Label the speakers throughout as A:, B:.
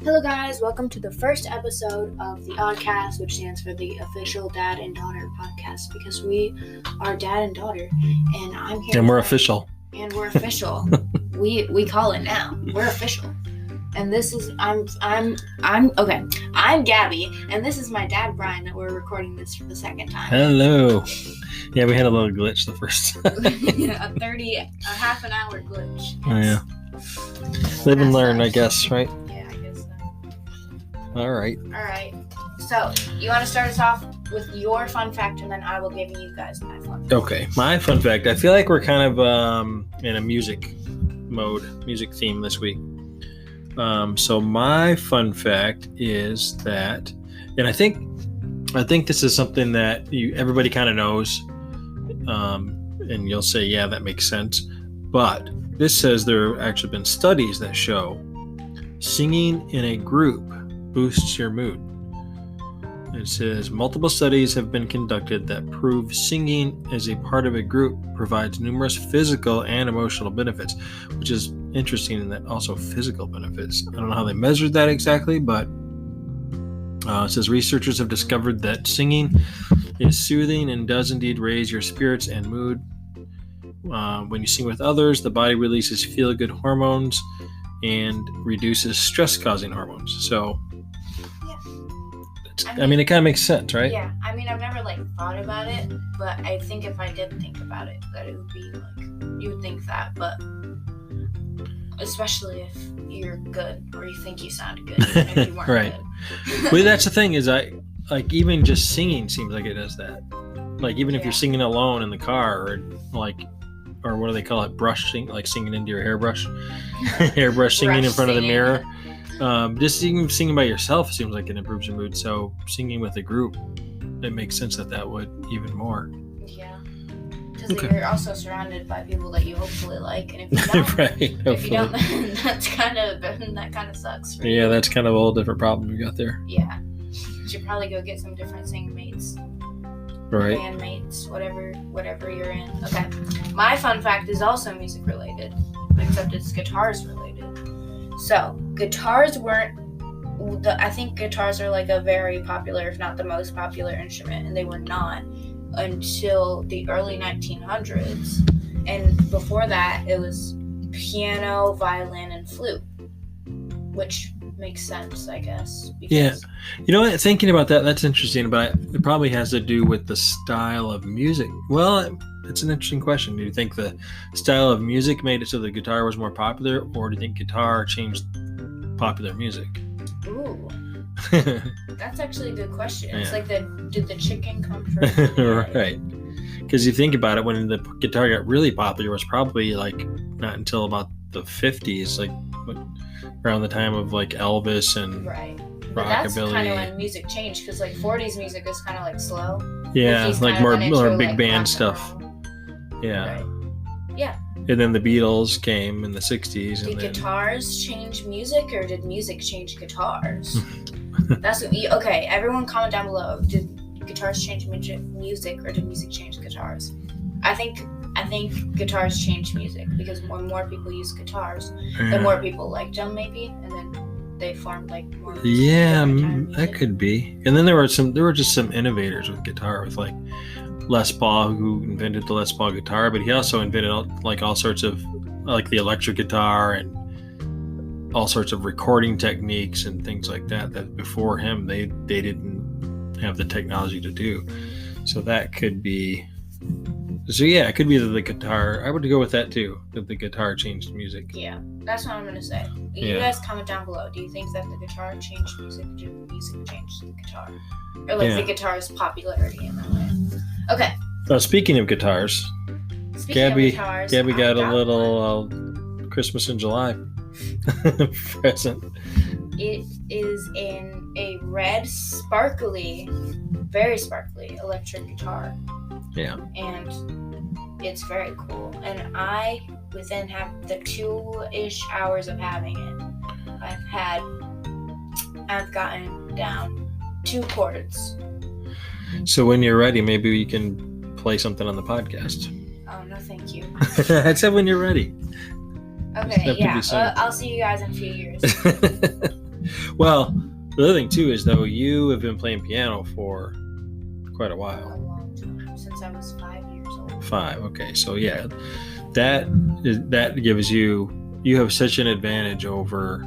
A: Hello guys, welcome to the first episode of the ODDCast, which stands for the official dad and daughter podcast, because we are dad and daughter, and I'm here.
B: And we're official.
A: And we're official. we call it now. We're official. And this is I'm Gabby, and this is my dad Brian that we're recording this for the second time.
B: Hello. Yeah, we had a little glitch the first time.
A: a half an hour glitch.
B: Oh, yeah. Live and learn, I guess, right?
A: Yeah, I guess so.
B: All right.
A: So, you want to start us off with your fun fact, and then I will give you guys my fun fact.
B: Okay, my fun fact. I feel like we're kind of in a music theme this week. So my fun fact is that, and I think this is something that everybody kind of knows, and you'll say, yeah, that makes sense. But this says there have actually been studies that show singing in a group boosts your mood. It says multiple studies have been conducted that prove singing as a part of a group provides numerous physical and emotional benefits, which is interesting in that also physical benefits. I don't know how they measured that exactly, but it says researchers have discovered that singing is soothing and does indeed raise your spirits and mood. When you sing with others, the body releases feel-good hormones and reduces stress-causing hormones. So, I mean, it kind of makes sense, right?
A: Yeah. I mean, I've never, thought about it, but I think if I did think about it, that it would be, you would think that, but especially if you're good, or you think you sounded good, even if you weren't
B: right.
A: good.
B: Well, that's the thing is, even just singing seems like it does that. Even if you're singing alone in the car, or what do they call it, brushing, singing into your hairbrush, singing in front of the mirror. Just even singing by yourself seems like it improves your mood. So singing with a group, it makes sense that would even more.
A: Yeah, because you're also surrounded by people that you hopefully like, and if you don't,
B: right,
A: if you don't, that kind of sucks for you.
B: Yeah, that's kind of a whole different problem we got there.
A: Yeah, you should probably go get some different singing mates.
B: Right.
A: Bandmates, whatever you're in. Okay. My fun fact is also music related, except it's guitars related. So, guitars I think guitars are a very popular, if not the most popular instrument, and they were not until the early 1900s. And before that, it was piano, violin, and flute, which makes sense, I guess.
B: Yeah. You know what? Thinking about that, that's interesting, but it probably has to do with the style of music. Well, it's an interesting question. Do you think the style of music made it so the guitar was more popular, or do you think guitar changed popular music?
A: Ooh. That's actually a good question.
B: Yeah.
A: It's did the chicken come first?
B: Right. Because you think about it, when the guitar got really popular, it was probably not until about the 50s, around the time of Elvis and
A: right.
B: rockabilly.
A: But that's kind of when music changed, because 40s music was kind of slow.
B: Yeah, more big band stuff. Yeah.
A: Right. Yeah.
B: And then the Beatles came in the 60s.
A: Did guitars change music, or did music change guitars? That's okay. Everyone comment down below. Did guitars change music, or did music change guitars? I think guitars change music, because more people use guitars, the more people liked them, maybe, and then they formed more.
B: Yeah, that could be. And then there were just some innovators with guitar, with Les Paul, who invented the Les Paul guitar, but he also invented all sorts of the electric guitar and all sorts of recording techniques and things like that before him they didn't have the technology to do. So that could be. So yeah, it could be that the guitar. I would go with that too. That the guitar changed music.
A: Yeah, that's what I'm gonna say. You guys comment down below. Do you think that the guitar changed music? Did music change the guitar, or the guitar's popularity in that way? Okay.
B: Speaking of guitars, Gabby got a little Christmas in July present.
A: It is in a red, very sparkly electric guitar.
B: Yeah.
A: And it's very cool. And within the 2-ish hours of having it, I've gotten down 2 chords.
B: So when you're ready, maybe we can play something on the podcast.
A: Oh, no, thank you.
B: I said when you're ready.
A: Okay, yeah. I'll see you guys in a few years.
B: Well, the other thing too is though you have been playing piano for quite a
A: A
B: while.
A: long time, since I was 5 years old.
B: 5. Okay, so yeah, that gives you have such an advantage over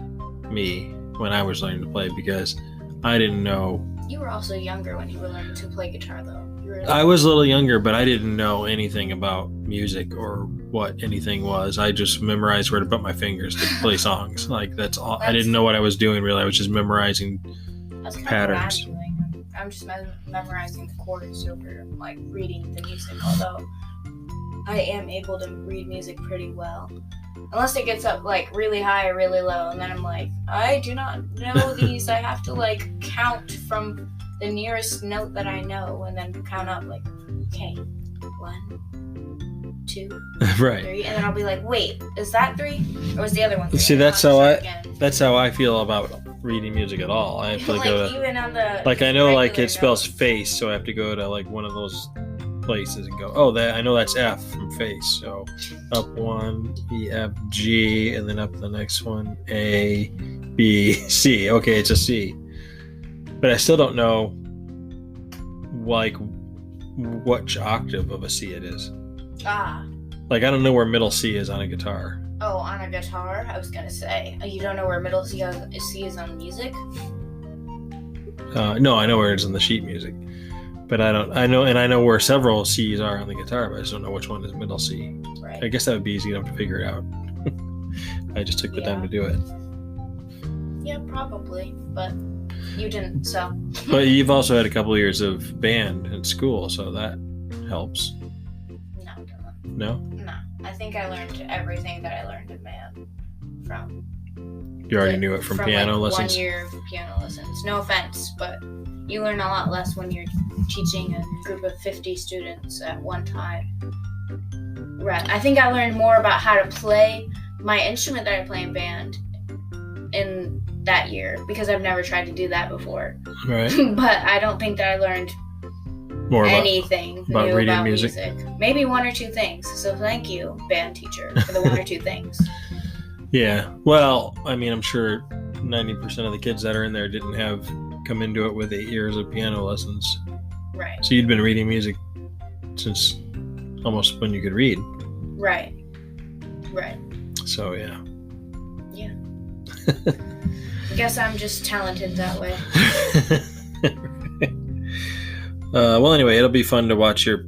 B: me when I was learning to play because I didn't know.
A: You were also younger when you were learning to play guitar, though.
B: I was a little younger, but I didn't know anything about music or what anything was. I just memorized where to put my fingers to play songs. Like that's all. I didn't know what I was doing really. I was just memorizing
A: that's kind
B: patterns.
A: Of what I'm doing. I'm just memorizing the chords over like reading the music. Although I am able to read music pretty well, unless it gets up like really high or really low, and then I'm like, I do not know these. I have to like count from the nearest note that I know, and then count up like, okay, 1, 2,
B: right.
A: 3, and then I'll be like, wait, is that 3, or was the other one 3?
B: See, that's how I feel about reading music at all. I have to
A: like
B: go to,
A: even on the
B: like I know like it
A: notes.
B: spells face, so I have to go to like one of those places and go, oh, that I know that's F from face, so up 1, E, F, G, and then up the next one A, B, C. Okay, it's a C. But I still don't know, like, which octave of a C it is. Like, I don't know where middle C is on a guitar.
A: Oh, on a guitar? I was gonna say. You don't know where middle C is on music?
B: No, I know where it is on the sheet music. But I know where several C's are on the guitar, but I just don't know which one is middle C.
A: Right.
B: I guess that would be easy enough to figure it out. I just took the time to do it.
A: Yeah, probably, but you didn't, so.
B: But you've also had a couple of years of band in school, so that helps.
A: No, it doesn't.
B: No?
A: No. I think I learned everything that I learned in band from.
B: You already knew it from piano
A: like
B: lessons?
A: 1 year of piano lessons. No offense, but you learn a lot less when you're teaching a group of 50 students at one time. Right. I think I learned more about how to play my instrument that I play in band in that year because I've never tried to do that before.
B: Right.
A: But I don't think that I learned
B: More
A: anything
B: about
A: new
B: reading
A: about
B: music.
A: Maybe 1 or 2 things. So thank you, band teacher, for the 1 or 2 things.
B: Yeah. Well, I mean, I'm sure 90% of the kids that are in there didn't come into it with 8 years of piano lessons.
A: Right.
B: So you'd been reading music since almost when you could read.
A: Right. Right.
B: So, yeah.
A: Yeah. I guess I'm just talented that way.
B: Well, anyway, it'll be fun to watch your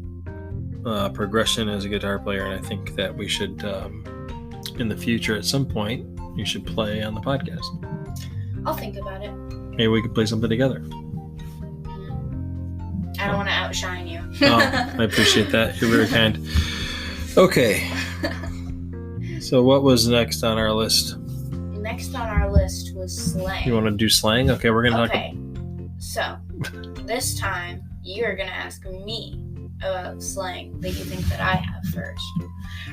B: progression as a guitar player, and I think that we should, in the future, at some point, you should play on the podcast.
A: I'll think about it.
B: Maybe we could play something together.
A: I don't want to outshine you.
B: I appreciate that. You're very kind. Okay. So what was next on our list?
A: Next on our list was slang.
B: You want to do slang? Okay, we're going to
A: Okay. So, this time, you're going to ask me about slang that you think that I have first.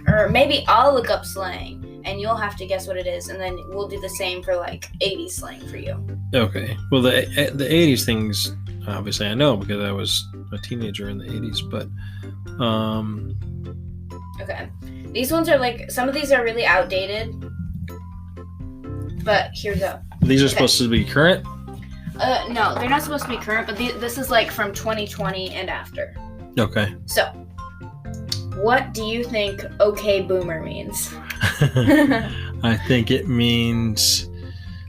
A: Or maybe I'll look up slang, and you'll have to guess what it is, and then we'll do the same for, like, 80s slang for you.
B: Okay. Well, the 80s things, obviously I know because I was a teenager in the 80s, but...
A: Okay. These ones are, like, some of these are really outdated, but here we go.
B: These are supposed to be current?
A: No, they're not supposed to be current, but this is, like, from 2020 and after.
B: Okay.
A: So, what do you think okay boomer means?
B: I think it means,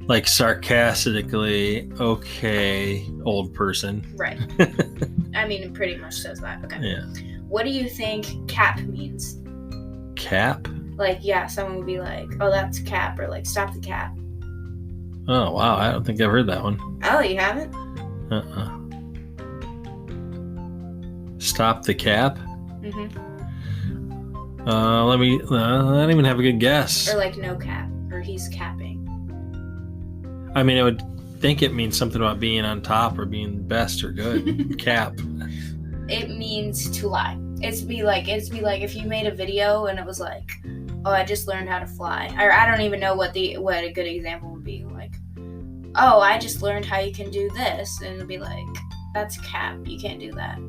B: like, sarcastically, okay, old person.
A: Right. I mean, it pretty much says that. Okay.
B: Yeah.
A: What do you think cap means?
B: Cap?
C: Like, yeah, someone would be like, oh, that's cap, or like, stop the cap.
B: Oh, wow. I don't think I've heard that one.
C: Oh, you haven't?
B: Stop the cap?
C: Mm-hmm.
B: I don't even have a good guess.
C: Or like, no cap, or he's capping.
B: I mean, I would think it means something about being on top or being best or good. Cap.
C: It means to lie. It's be like if you made a video and it was like, oh, I just learned how to fly. Or I don't even know what a good example would be. Like, oh, I just learned how you can do this. And it'd be like, that's cap. You can't do that.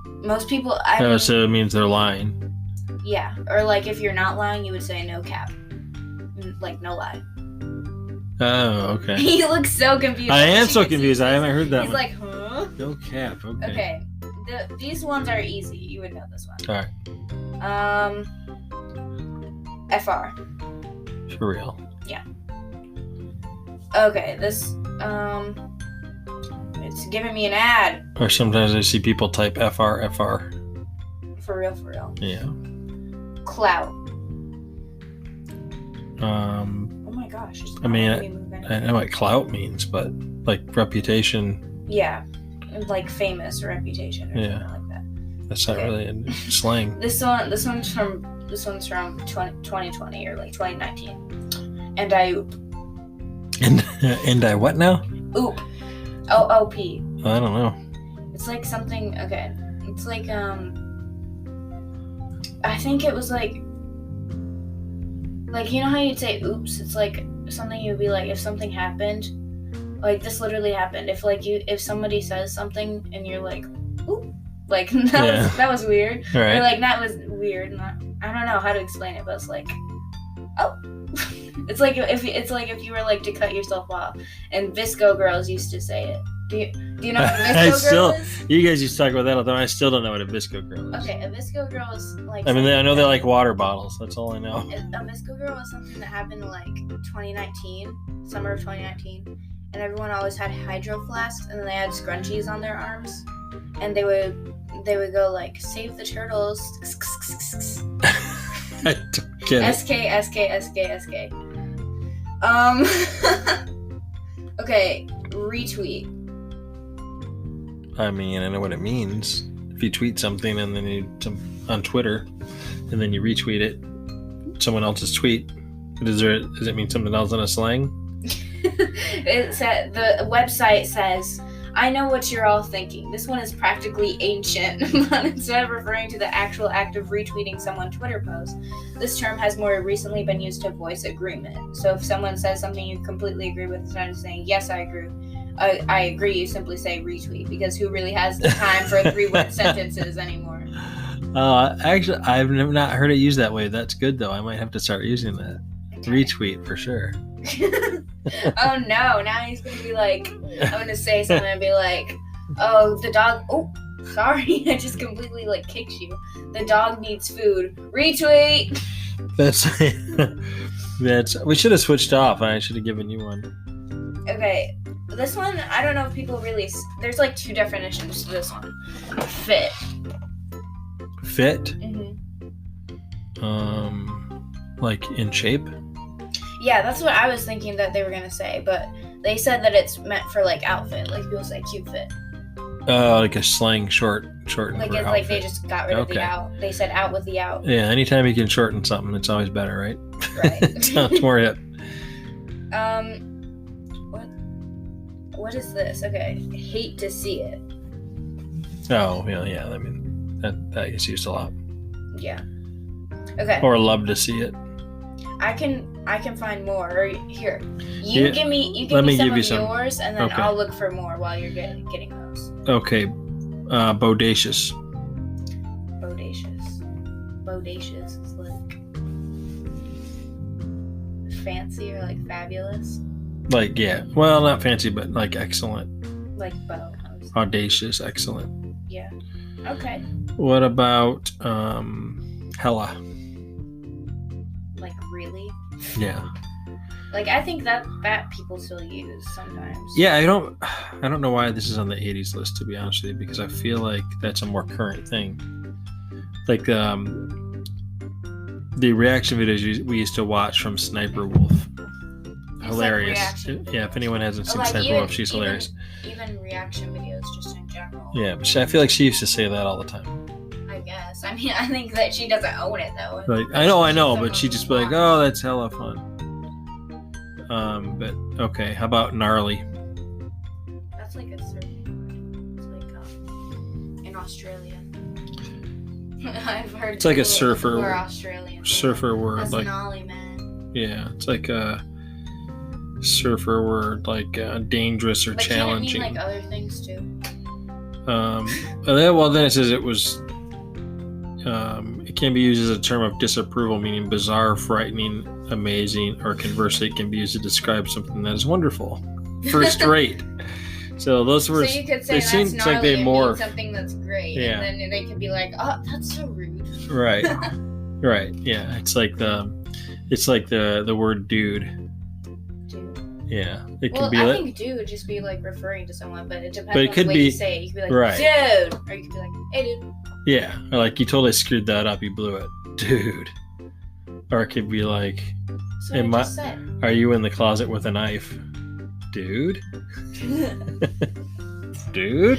C: Most people,
B: So it means they're lying.
C: Yeah. Or like if you're not lying, you would say no cap. Like no lie.
B: Oh, okay.
A: He looks so confused.
B: I am so confused. I haven't heard that
A: He's
B: one.
A: like, huh?
B: No cap. Okay.
A: Okay. These ones are easy. You would know this one.
B: All right.
A: FR.
B: For real.
A: Okay, this, it's giving me an ad.
B: Or sometimes I see people type FR.
A: For real.
B: Yeah.
A: Clout.
B: Oh
A: my gosh. It's
B: I mean,
A: not letting me move anything.
B: I know what clout means, but like reputation,
A: Yeah. Like famous reputation or
B: Yeah.
A: something like that.
B: that's not
A: Okay.
B: really in slang.
A: This one's from 2020 or like 2019. And I oop.
B: And I what now?
A: Oop. OOP.
B: I don't know.
A: It's like something, okay. It's like, I think it was like, you know how you'd say oops? It's like something you'd be like, if something happened, like this literally happened. If somebody says something and you're like, oop, like that was weird.
B: All right.
A: Or like that was weird. I don't know how to explain it, but it's like, oh. It's like if you were like to cut yourself off, and Visco girls used to say it. Do you know what a Visco girl is?
B: You guys used to talk about that all the time. I still don't know what a Visco girl is.
A: Okay, a Visco girl is like.
B: I mean, I know they like water bottles. That's all I know.
A: A Visco girl was something that happened in like 2019, summer of 2019, and everyone always had hydro flasks, and then they had scrunchies on their arms, and they would go like save the turtles.
B: I don't get it.
A: SK. Okay, retweet.
B: I mean, I know what it means. If you tweet something and then on Twitter, and then you retweet it, someone else's tweet, does it mean something else in a slang?
A: The website says, I know what you're all thinking. This one is practically ancient, but instead of referring to the actual act of retweeting someone's Twitter post, this term has more recently been used to voice agreement. So if someone says something you completely agree with, instead of saying, yes, I agree, you simply say retweet, because who really has the time for 3-word sentences anymore?
B: Actually, I've not heard it used that way. That's good, though. I might have to start using that.
A: Okay.
B: Retweet, for sure.
A: Oh no, now he's gonna be like, I'm gonna say something and be like, oh, the dog, oh, sorry, I just completely like kicked you. The dog needs food. Retweet.
B: We should have switched off. I should have given you one.
A: Okay, this one, I don't know if people really, there's like 2 definitions to this one. Fit.
B: Fit?
A: Mm-hmm.
B: Like in shape?
A: Yeah, that's what I was thinking that they were gonna say, but they said that it's meant for like outfit, like people say cute fit.
B: Like a slang shorten
A: Like
B: for
A: it's
B: outfit.
A: like they just got rid of the
B: Okay.
A: out. They said out with the out.
B: Yeah, anytime you can shorten something, it's always better, right?
A: Right.
B: Sounds more hip.
A: What is this? Okay, hate to see it.
B: Oh, yeah. I mean, that gets used a lot.
A: Yeah. Okay.
B: Or love to see it.
A: I can find more. Or here, you
B: Yeah,
A: give me
B: let me
A: some
B: give you
A: of
B: some.
A: yours, and then
B: Okay.
A: I'll look for more while you're getting those.
B: Okay. Bodacious.
A: Bodacious is like fancy or like fabulous.
B: Like, yeah. Well, not fancy, but like excellent.
A: Like bow.
B: Audacious, excellent.
A: Yeah. Okay.
B: What about hella?
A: Like really?
B: Yeah.
A: Like I think that people still use sometimes.
B: Yeah, I don't know why this is on the 80s list, to be honest with you, because I feel like that's a more current thing. Like the reaction videos we used to watch from Sniper Wolf. Hilarious.
A: reaction
B: Yeah, if anyone hasn't seen
A: Like,
B: Sniper Wolf, she's hilarious.
A: Even reaction videos just in general.
B: Yeah, but I feel like she used to say that all the time.
A: I guess. I mean, I think that she doesn't own it though.
B: Like, I know,
A: Someone
B: but she just be like,
A: will
B: oh, that's hella fun. But okay, how about gnarly?
A: That's like a certain word. It's like in Australia. I've heard.
B: It's like a
A: people
B: surfer-
A: who are Australian.
B: Surfer word,
A: That's
B: like,
A: gnarly, man.
B: yeah, it's like a surfer word, like dangerous or
A: But
B: challenging.
A: can it mean like other things too?
B: Well, then it says it can be used as a term of disapproval, meaning bizarre, frightening, amazing, or conversely, it can be used to describe something that is wonderful, first rate. So those words,
C: So you could say
B: they
C: that's
B: seem
C: gnarly,
B: like they
C: it
B: morph.
C: means something that's great,
B: Yeah.
C: and then they could be like, "Oh, that's so rude."
B: Right. Right. Yeah. It's like the word dude.
C: Dude.
B: Yeah. It
C: Well,
B: could be
C: I
B: like,
C: think dude would just be like referring to someone, but it depends
B: But it
C: on
B: could
C: the way
B: be-
C: you say it. You could be like,
B: right.
C: "Dude," or you could be like, "Hey, dude."
B: yeah. Or like you totally screwed that up. You blew it, dude. Or it could be like,
C: So I just said.
B: are you in the closet with a knife, dude? Dude.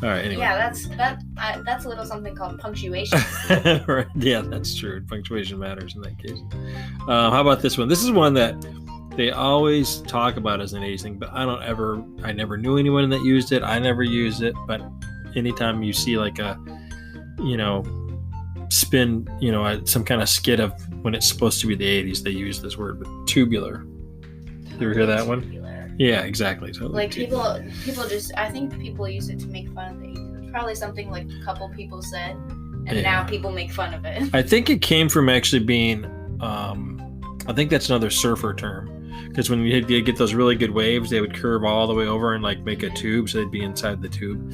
B: All right. Anyway.
C: Yeah, that's a little something called punctuation.
B: Right. Yeah, that's true. Punctuation matters in that case. How about this one? This is one that they always talk about as an 80s thing, but I never knew anyone that used it. I never used it, but anytime you see like a, spin, some kind of skit of when it's supposed to be the 80s, they use this word, but tubular. You ever hear that one?
C: Tubular.
B: Yeah, exactly. Totally
C: Like
B: tubular.
C: people just, I think people use it to make fun of the 80s. It's probably something like a couple people said, and
B: Yeah.
C: now people make fun of it.
B: I think it came from actually being, I think that's another surfer term. Because when you get those really good waves, they would curve all the way over and like make a tube, so they'd be inside the tube.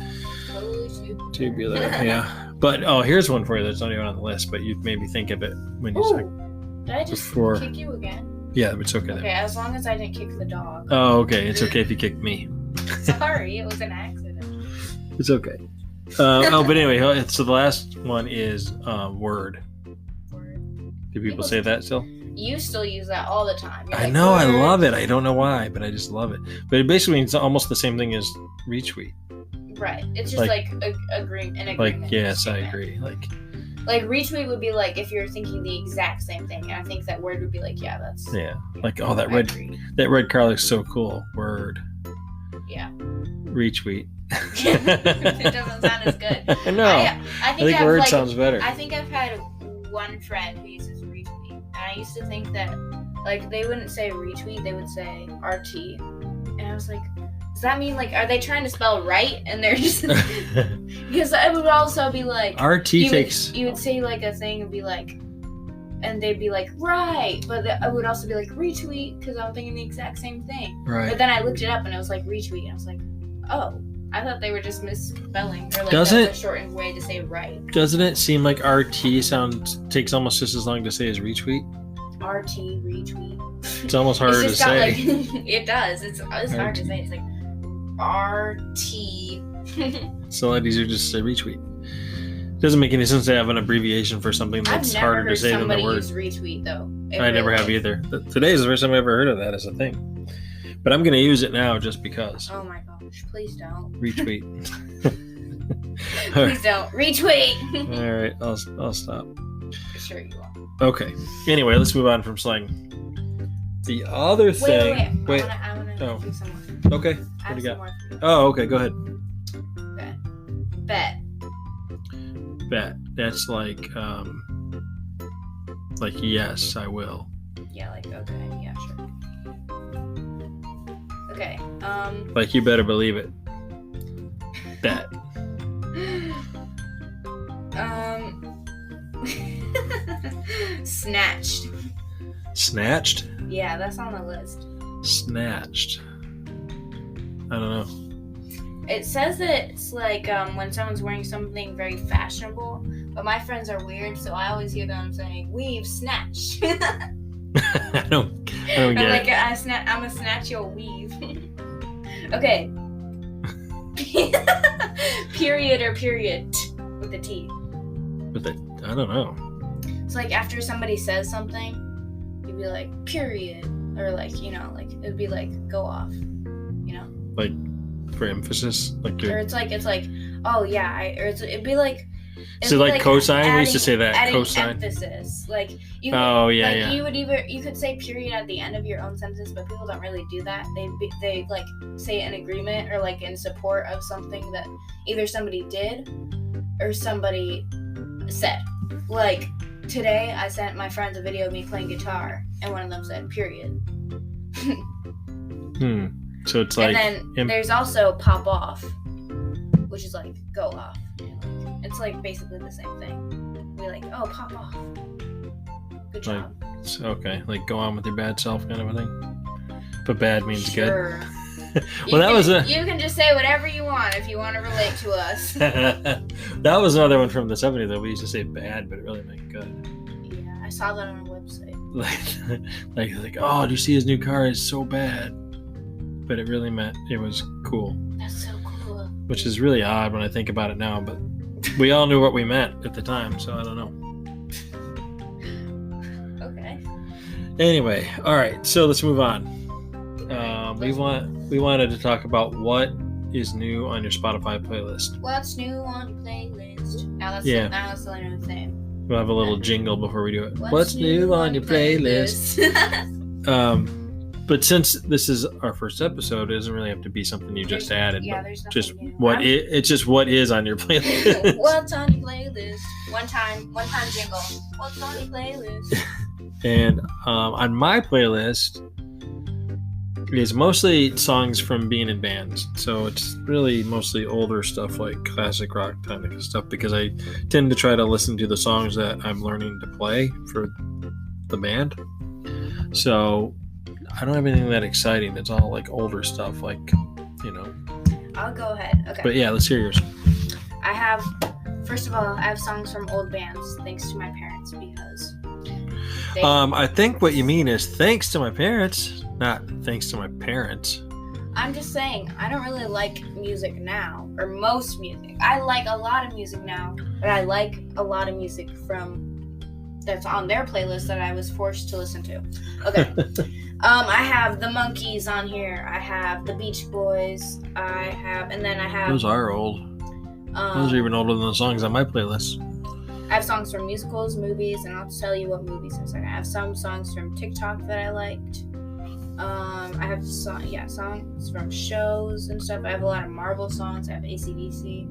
C: Totally
B: Tubular, yeah. But here's one for you that's not even on the list, but you made me think of it when you said.
C: Ooh, did I just
B: Before-
C: kick you again?
B: Yeah, it's okay.
C: Okay, as long as I didn't kick the dog.
B: Oh, okay. It's okay if you kick me.
C: Sorry, it was an accident.
B: It's okay. But anyway, so the last one is word.
C: Word.
B: Do people say that still?
C: You still use that all the time. You're
B: I
C: like,
B: know, I
C: "Word."
B: love it. I don't know why, but I just love it. But it basically means almost the same thing as retweet.
C: Right. It's just
B: Like-
C: like an agreement.
B: Like, yes, I agree.
C: Like retweet would be like if you're thinking the exact same thing, and I think that word would be like, yeah, that's.
B: Yeah. Like, oh, that
C: I
B: red
C: agree.
B: car looks so cool. Word.
C: Yeah.
B: Retweet.
C: It doesn't sound as good.
B: I know.
C: I think
B: I've,
C: word
B: sounds better.
C: I think I've had one friend who uses retweet, and I used to think that like they wouldn't say retweet, they would say RT, and I was like, does that mean like are they trying to spell right? And they're just because it would also be like
B: RT
C: you would say like a thing and be like, and they'd be like right, but I would also be like retweet because I'm thinking the exact same thing.
B: right.
C: But then I looked it up and it was like retweet, and I was like, oh. I thought they were just misspelling, or like
B: Does
C: that's
B: it?
C: a shortened way to say right.
B: Doesn't it seem like RT takes almost just as long to say as retweet?
C: RT retweet.
B: It's almost harder to
C: It's just got
B: say.
C: like it does. It's hard to say. It's like RT.
B: It's a lot easier just to say retweet. Doesn't make any sense to have an abbreviation for something
C: I've
B: that's
C: never
B: harder to
C: heard
B: say than the
C: somebody
B: word.
C: use retweet though.
B: I never have either. Today is the first time I ever heard of that as a thing. But I'm going to use it now just because.
C: Oh my gosh! Please don't.
B: Retweet.
C: Please don't retweet.
B: All right, I'll stop.
C: Sure you will.
B: Okay. Anyway, let's move on from slang. The other thing.
C: Wait. I wanna
B: Oh.
C: do some more.
B: Okay.
C: I
B: What
C: have
B: do you
C: some
B: got?
C: more for you.
B: Oh, okay. Go ahead.
C: Bet.
B: Bet. That's like yes, I will.
C: Yeah. Like okay. Yeah. Sure. Okay.
B: Like you better believe it. Bet.
C: Snatched.
B: Snatched.
C: Yeah, that's on the list.
B: Snatched. I don't know.
C: It says that it's like when someone's wearing something very fashionable, but my friends are weird, so I always hear them saying, "Weave snatch."
B: I don't get
C: I'm like,
B: it.
C: I'm a snatch your weave. Okay. Period or period with the T.
B: But I don't know.
C: It's like after somebody says something, you'd be like, period. Or like, like it'd be like, go off.
B: Like for emphasis, like
C: Or
B: you're.
C: it's like, oh yeah, it'd be like.
B: So like cosine, we used to say that
C: adding
B: cosine.
C: emphasis, like you.
B: Oh yeah,
C: like
B: yeah.
C: you could say period at the end of your own sentence, but people don't really do that. They like say in agreement or like in support of something that either somebody did or somebody said. Like today, I sent my friends a video of me playing guitar, and one of them said period.
B: So it's like.
C: And then there's also pop off, which is like go off. It's like basically the same thing.
A: Be like, oh, pop off. Good job.
B: Okay, like go on with your bad self kind of a thing. But bad means
A: Sure.
B: good. Well,
A: You can just say whatever you want if you want to relate to us.
B: that was another one from the 70s though. We used to say bad, but it really meant good.
A: Yeah, I saw that on a website.
B: like, oh, do you see his new car? It's so bad. But it really meant it was cool.
A: That's so cool.
B: Which is really odd when I think about it now, but we all knew what we meant at the time, so I don't know.
A: Okay.
B: Anyway, all right, so let's move on. We wanted to talk about what is new on your Spotify playlist.
A: What's new on your playlist? Now that's the only new thing.
B: We'll have a little jingle before we do it. What's new on your playlist? But since this is our first episode, it doesn't really have to be something you just added.
A: Yeah, there's nothing
B: just
A: new.
B: it's just what is on your playlist.
A: What's on your playlist? One time jingle. What's on your playlist?
B: And on my playlist is mostly songs from being in bands. So it's really mostly older stuff like classic rock kind of stuff because I tend to try to listen to the songs that I'm learning to play for the band. So I don't have anything that exciting. It's all like older stuff, like, you know.
A: I'll go ahead. Okay.
B: But yeah, let's hear yours.
A: First of all, I have songs from old bands, thanks to my parents, because
B: I think what you mean is thanks to my parents, not thanks to my parents.
A: I'm just saying, I don't really like music now, or most music. I like a lot of music now, but I like a lot of music that's on their playlist that I was forced to listen to. Okay. I have the Monkees on here. I have the Beach Boys. And then I have...
B: Those are old. Those are even older than the songs on my playlist.
A: I have songs from musicals, movies, and I'll tell you what movies in a second. I have some songs from TikTok that I liked. I have songs from shows and stuff. I have a lot of Marvel songs. I have AC/DC,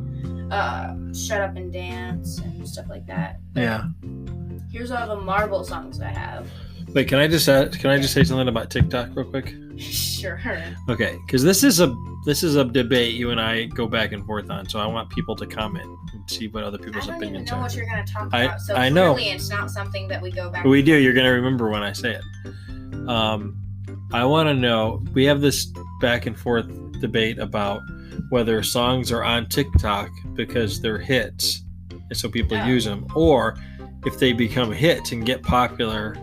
A: Shut Up and Dance, and stuff like that.
B: Yeah.
A: Here's all the Marvel songs I have.
B: Wait, can I just say something about TikTok real quick?
A: Sure.
B: Okay, because this is a debate you and I go back and forth on, so I want people to comment and see what other people's opinions are.
A: I don't even know what you're going to talk about, so
B: I
A: clearly
B: know.
A: It's not something that we go back.
B: We do. You're going to remember when I say it. I want to know. We have this back and forth debate about whether songs are on TikTok because they're hits, and so people use them, or if they become hits and get popular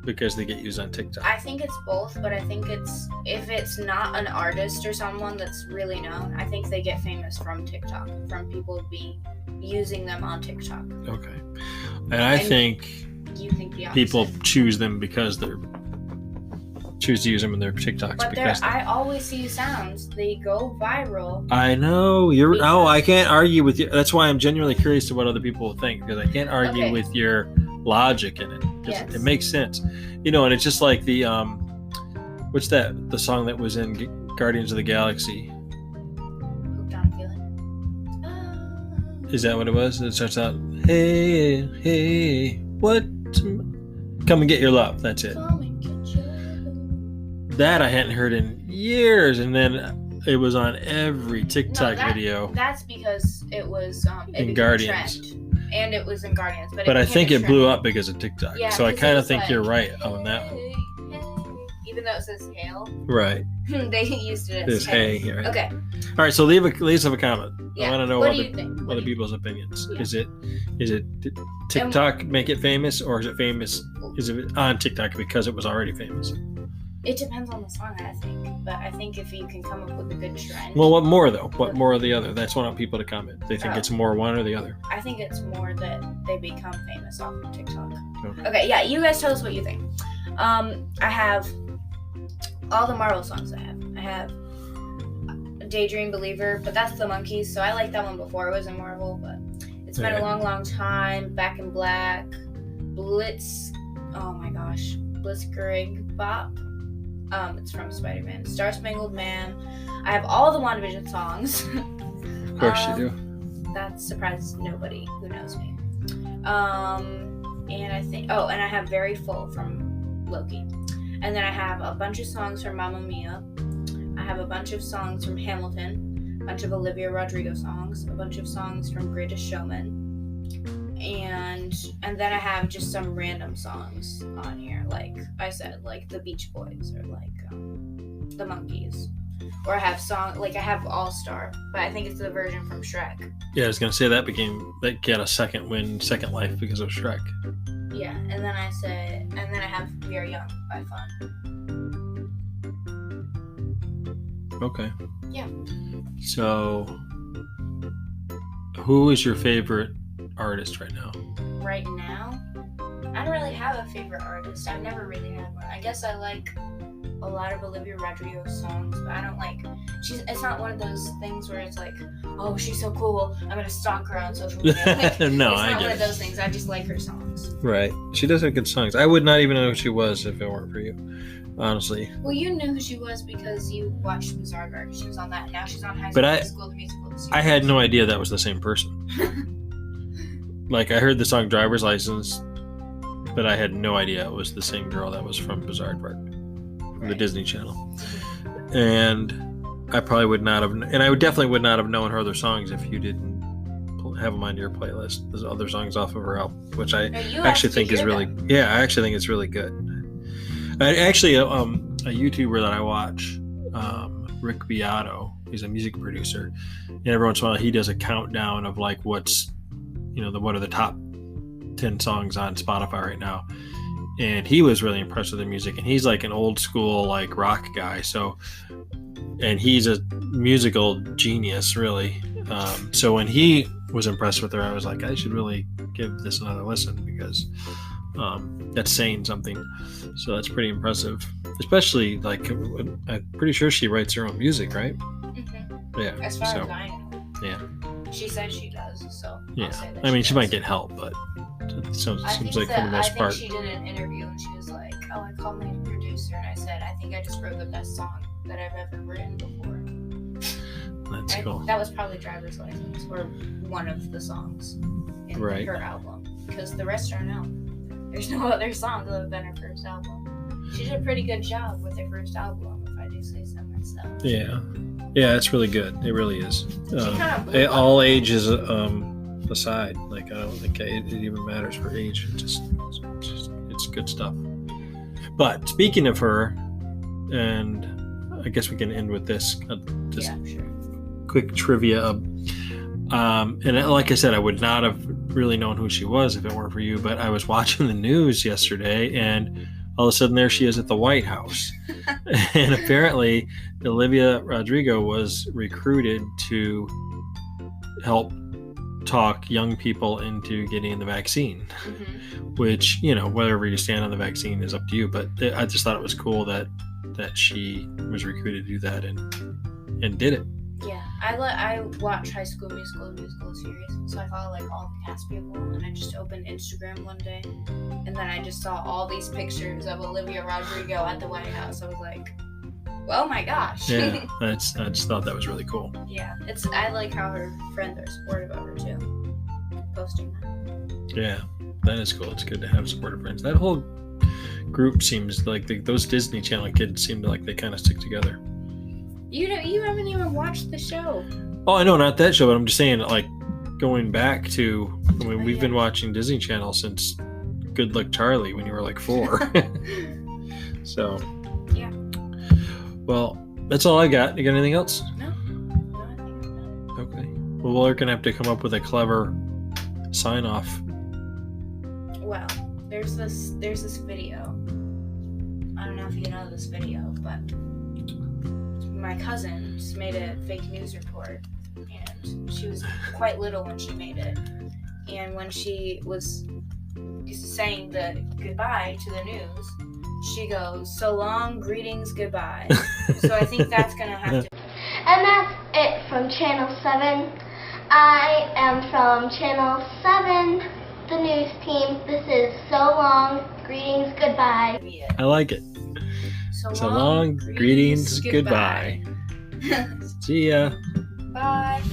B: because they get used on TikTok.
A: I think it's both, but I think if it's not an artist or someone that's really known, I think they get famous from TikTok, from people using them on TikTok.
B: Okay. And I think
A: you think the opposite.
B: People choose them because they're choose to use them in their TikToks.
A: But I always see sounds. They go viral.
B: I know. I can't argue with you. That's why I'm genuinely curious to what other people think, because I can't argue with your logic in it.
A: Yes.
B: It makes sense. And it's just like the what's that? The song that was in Guardians of the Galaxy.
A: Hooked on Feeling.
B: Is that what it was? It starts out, hey, hey, what? Come and get your love. That's it. That I hadn't heard in years, and then it was on every TikTok video.
A: That's because it was
B: in Guardians.
A: And it was in Guardians.
B: But I think it blew up because of TikTok.
A: Yeah,
B: so I kind of think you're right on that one.
A: Even though it says hail.
B: Right.
A: They used it as
B: hey. Right.
A: Okay.
B: All right, so leave us have a comment.
A: Yeah.
B: I want to know
A: other
B: people's opinions.
A: Yeah.
B: Is it TikTok make it famous, or is it famous? Is it on TikTok because it was already famous?
A: It depends on the song, I think. But I think if you can come up with a good trend.
B: Well, what more though? What more of the other? That's what I want people to comment. They think it's more one or the other.
A: I think it's more that they become famous off of TikTok. Okay, yeah, you guys tell us what you think. I have all the Marvel songs I have Daydream Believer, but that's the Monkees, so I liked that one before it was in Marvel, but it's been a long, long time. Back in Black, Blitzkrieg Bop. It's from Spider-Man. Star Spangled Man. I have all the WandaVision songs.
B: Of course you do.
A: That surprises nobody who knows me. And I think, and I have Very Full from Loki. And then I have a bunch of songs from Mamma Mia. I have a bunch of songs from Hamilton, a bunch of Olivia Rodrigo songs, a bunch of songs from Greatest Showman. and then I have just some random songs on here, like I said, like the Beach Boys or like the Monkees, or I have All Star, but I think it's the version from Shrek.
B: Yeah, I was gonna say that got a second life because of Shrek.
A: Yeah, and then I have We Are Young by Fun.
B: Okay.
A: Yeah.
B: So, who is your favorite artist right now?
A: Right now, I don't really have a favorite artist. I've never really had one. I guess I like a lot of Olivia Rodrigo's songs, but I don't like. It's not one of those things where it's like, oh, she's so cool, I'm gonna stalk her on social media. Like,
B: No,
A: it's
B: I
A: not
B: get
A: one
B: it.
A: of those things. I just like her songs.
B: Right. She does have good songs. I would not even know who she was if it weren't for you, honestly.
A: Well, you knew who she was because you watched Bizarre Garden. She was on that, and now she's on High
B: But
A: School Musical. The
B: I had no idea that was the same person. Like, I heard the song Driver's License, but I had no idea it was the same girl that was from Bizarre Park, from the Disney Channel. And I probably would not have, and I definitely would not have known her other songs if you didn't have them on your playlist. There's other songs off of her album, which I actually think is really, I actually think it's really good. I actually, a YouTuber that I watch, Rick Beato, he's a music producer, and every once in a while he does a countdown of like what are the top 10 songs on Spotify right now. And he was really impressed with the music, and he's like an old school like rock guy. So, and he's a musical genius, really. So when he was impressed with her, I was like, I should really give this another listen because that's saying something. So that's pretty impressive. Especially like, I'm pretty sure she writes her own music, right?
A: Mm-hmm.
B: Yeah.
A: As far as I know.
B: Yeah.
A: She says she does, so
B: yeah.
A: I'll say that
B: I mean, she
A: does.
B: might get help, but it seems like for the most part.
A: I think she did an interview and she was like, "Oh, I called my producer and I said, I think I just wrote the best song that I've ever written before."
B: That's cool.
A: That was probably Driver's License or one of the songs in her album, because the rest are out. There's no other songs other than her first album. She did a pretty good job with her first album, if I do say so myself.
B: Yeah. Yeah, it's really good. It really is.
A: All
B: ages aside, like I don't think it even matters for age. It's good stuff. But speaking of her, and I guess we can end with this. Quick trivia. And like I said, I would not have really known who she was if it weren't for you. But I was watching the news yesterday, and all of a sudden there she is at the White House. And apparently Olivia Rodrigo was recruited to help talk young people into getting the vaccine, which, wherever you stand on the vaccine is up to you. But I just thought it was cool that she was recruited to do that and did it.
A: Yeah, I watch High School Musical, the musical series, so I follow like all the cast people, and I just opened Instagram one day, and then I just saw all these pictures of Olivia Rodrigo at the White House. I was like, oh my gosh.
B: Yeah, I just thought that was really cool.
A: Yeah, I like how her friends are supportive of her too, posting that.
B: Yeah, that is cool. It's good to have supportive friends. That whole group seems like those Disney Channel kids seem like they kind of stick together.
A: You haven't even watched the show.
B: Oh, I know, not that show, but I'm just saying, like, going back to we've been watching Disney Channel since Good Luck Charlie when you were like 4. So,
A: yeah.
B: Well, that's all I got. You got anything else?
A: No, I think I'm done.
B: Okay. Well, we're gonna have to come up with a clever sign off.
A: Well, there's this video. I don't know if you know this video, but my cousin just made a fake news report, and she was quite little when she made it. And when she was saying the goodbye to the news, she goes, "So long, greetings, goodbye." So I think that's gonna have to.
D: And that's it from Channel 7. I am from Channel 7, the news team. This is So Long, Greetings, Goodbye.
B: I like it. So long, greetings, goodbye. See ya.
A: Bye.